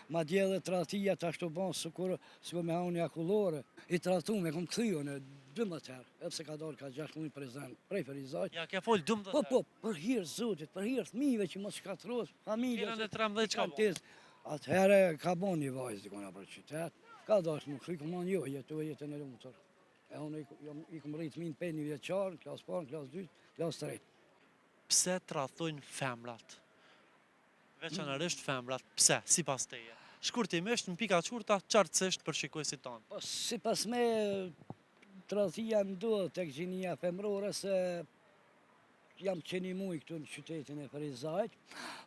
Ma dje dhe tradhtia të ashtu banë sikur me haun një akullore. I tradhtu me kom këthyo në 12 herë, edhe pse ka dalë ka 6 muaj prezent, prej Ferizajt. Ja, ke folë 12 herë? Po, për hirë zotit, për hirë fëmijëve që mos shkatros, familje. Hirën e 13 çka bën? Atëherë ka bon një vajzë dikona për qytet, ka dash më kry, këman jo, jetën e lumëtër. E unë i kom rritë minë 5 vjeqarë, klasë parë, klasë 2, klasë 3. Pse tradhtojnë femrat? Veçanërisht femrat, pse, sipas teje? Shkurtimisht, në pika shkurta, qartësisht për shikuesit tanë. Po, sipas me, tradhtia më duhet tek gjinia femrore se jam qeni muj këtu në qytetin e Ferizajt,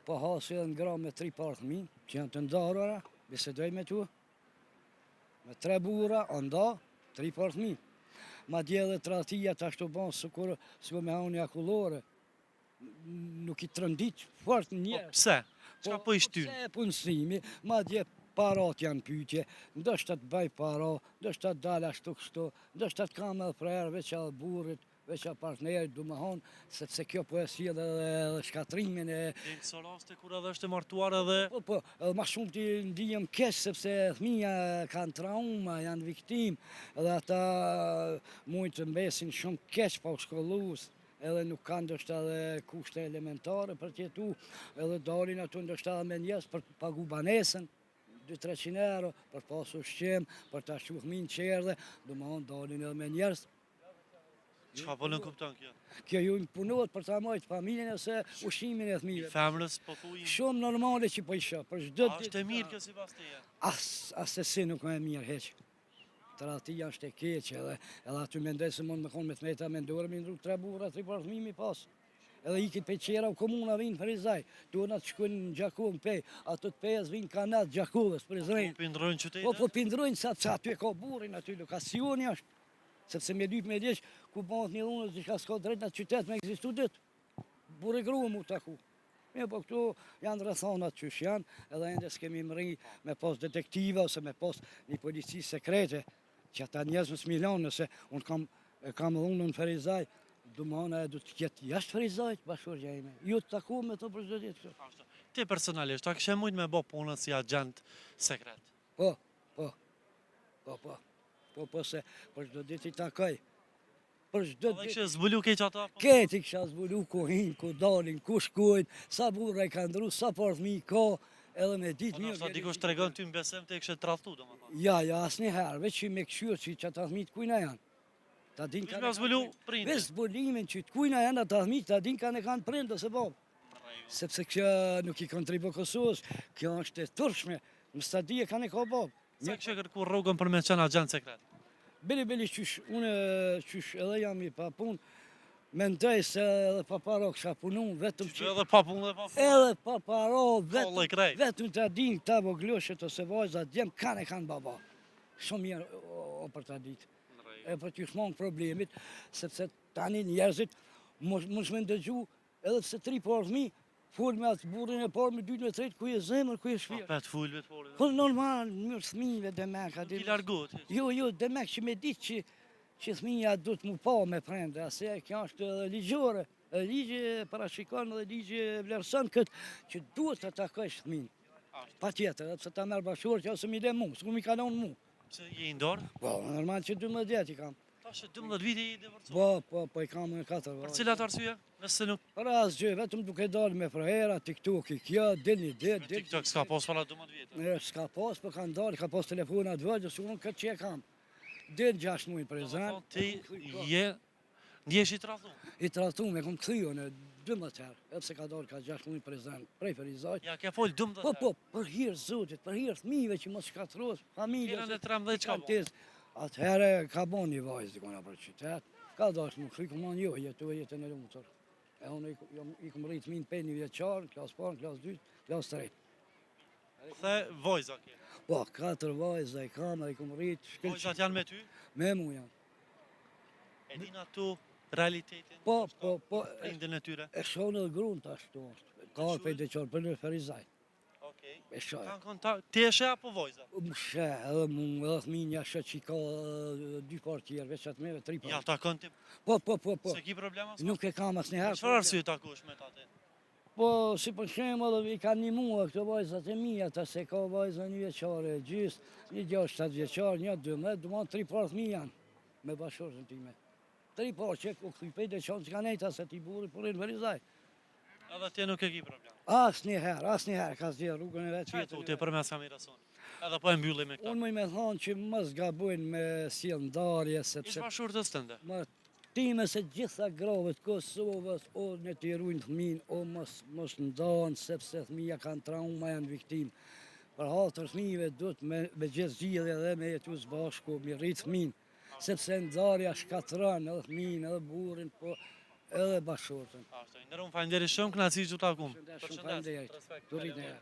po hasi edhe në gra me 3 partëmi, që janë të ndarura, bisedoj me tu, me 3 bura, nda, 3 partëmi. Ma dje dhe tradhtia të ashtu banë sikur me haun një akullore, nuk i trëndit fort Po njerë. pse? Çka po i shtynë? Pse punësimi, ma dje parat janë pyetje, ndoshta të baj para, ndoshta të dalë ashtu kështu, ndoshta të kam edhe prerë veç a burit, veç a partnerit, du më honë, sepse kjo po e sjellë edhe shkatrimin e... Në këso raste kur edhe është e martuar edhe... Po, edhe ma shumë t'i ndihem keq, sepse fëmija kanë trauma, janë viktim, edhe ata mujtë të mbesin shumë keq pa u shkollus, edhe nuk kanë ndoshta edhe kushte elementare për tjetu, edhe dalin atu ndoshta edhe me njerëz për të pagu banesën, 200-300 euro, për pasu ushqim, për të ashtu fëmin qerdhe, do më honë dalin edhe me njerëz. Çka po në kupton kjo? Kjo ju impunohet për ta majtë familjen ose ushqimin e fëmijëve. Femrës po thuj... Shumë normale që po i shoh, për çdo A është e mirë kjo sipas teje? Asesi nuk e mirë heq. Tradhtia është e keqe edhe aty mendoj se mund me konë me thmeta mendore me ndru 3 burra, 3 partëmimi pas. Edhe ikin pe qera u komuna vinë Ferizaj, duhet na të shkojnë në Gjakov në pej, ato të pejas vinë kanat Gjakovës, Ferizaj. Po pindrojnë qytetin? Po pindrojnë sa aty e ka burin aty, lokacioni është. Sepse me 2 me 10, ku bëhet një dhunës, diçka s'ka drejt në qytet me ekzistu dit. Burë grua mu taku. Po këtu janë rrethonat qysh janë, edhe ende s'kemi mëri me pas detektive ose me pas një polici sekrete, që ata njerëz më s'milan nëse unë kam dhunën në Ferizaj, du më hana e du të kjetë jashtë Ferizajt, bashkërgja ime. Ju të taku me të për çdo ditë. Ti personalisht, a kishe mujt me bo punët si agent sekret? Po, se për çdo ditë i takoj. Për çdo Dhe ditë. kishe zbulu keq ata? Keti kisha zbulu ku hinë, ku dalin, ku shkojnë, sa burra i ka ndru, sa partëmi ka, edhe me ditë mirë. Sa dikush tregon ty në besim të e kishe tradhtu, domethënë. Ja, asnjëherë, veç që me këshyrë që që ta thmit kujna janë. Ta din Veç me zbulu prindin. Veç zbulimin që të kujna janë ata thmit, ta din kanë e kanë prindë ose babë. Sepse kjo nuk i kontribu Kosovës, kjo është e tërshme, në stadie kanë e ka babë. Sa kishe kërku rrugën për me qenë agent sekret? Bili qysh, une qysh edhe jam i pa punë, mendoj se edhe pa paro kësha punu, vetëm që... Edhe pa punë dhe pa punë? Edhe pa paro, Kollë i krejt. vetëm të din ta vogloshet ose vajzat djem, kanë baba. Shumë mirë o për ta ditë. E për t'ju shmong problemit, sepse tani njerëzit mos me ndëgju edhe pse 3 partëmi, fol me atë burrin e parë, me 2 me 3, ku e zemër, ku e shpirë. Pet fulve të folin. Po normal, mirë thmive demek. Ti largot. Jo, demek që me ditë që thmija du të mu pa me prende, ase kjo është edhe ligjore, ligje parashikon dhe ligje vlerëson këtë që duhet të takojsh thmin. Pa tjetër, edhe pse ta merë bashkërë që ose mi le mu, s'ku mi kalon mu. Pse je i ndorë? Po, normal që 12 vjet i kam. Tash 12 vite i divorcuar. Po, i kam në 4 Për cilat arsye? Nëse nuk... Për asgjë, vetëm duke dalë me frahera, TikTok i kjo, del një det, TikTok s'ka pas para 12 vjetë. S'ka pas, po kanë dalë, ka pas telefonat vëgjë, s'u unë këtë që e kam. Del 6 muaj prezent. Ti ndjesh i tradhtu? I tradhtu me kom këthyo në 12 herë, edhe pse ka dalë ka 6 muaj prezent, prej Ferizajt. Ja, ke folë 12 herë? Po, për hirë zotit, për hirë fëmijëve që mos shkatros, familje. Hirën e 13 çka bën? Atëherë ka bon një vajzë dikona për qytet, ka dash më kry, këman jo, jetën e lumëtër. E unë i kom rritë minë 5 vjeqarë, klasë parë, klasë 2, klasë 3. The vojza ke? Po, 4 vajza i kam dhe i kom rritë. Vojzat janë me ty? Me mu janë. E din ato realitetin? Po. Prindin e tyre? E shonë edhe grunë të ashtu është. Ka arë pejtë e qarë për në Ferizaj. E shonë. Kanë kontakt, ti e shë apo vojza? Më shë, edhe thminja shë që i ka 2 parë tjerë, veç atë meve 3 parë. Ja, takon ti? Po. Se ki problema s'ka? Nuk e kam asë njëherë. Çfarë arsye takosh me ta ti? Po, si për shembull, i kanë një mua këto vajzat e mija, ta se ka vajza një vjeqare e gjysë, një 6-7 vjeqare, një 12, du manë 3 parë fëmijë janë me bashkëshortën time. 3 parë që u këthypej dhe qanë që ka nejta se ti burri për rinë verizaj. Edhe tje nuk e ki problem. Asnjëherë ka zgjedhë rrugën e vetë Qaj vjetën. tutje për mes kamerasoni. Edhe po e mbylli me këta. Unë mëj me thonë që mos gabojnë me sjell ndarje, Ish sepse bashkëshortës tënde. më time se gjitha gravet Kosovës, o në të rujnë fëmin, o mos ndanë, sepse fëmija kanë trauma, janë viktim. Për hatër fëmijëve duhet me gjithë zgjidhje dhe me jetu së bashku, me rritë fëmin, sepse ndarja shkatran edhe fëmin, edhe burin, po edhe bashkëshortën. Ashtu, ndërun falenderi shumë, kënaqësi që ta kum. Shumë faleminderit. Respekt. Të rritë.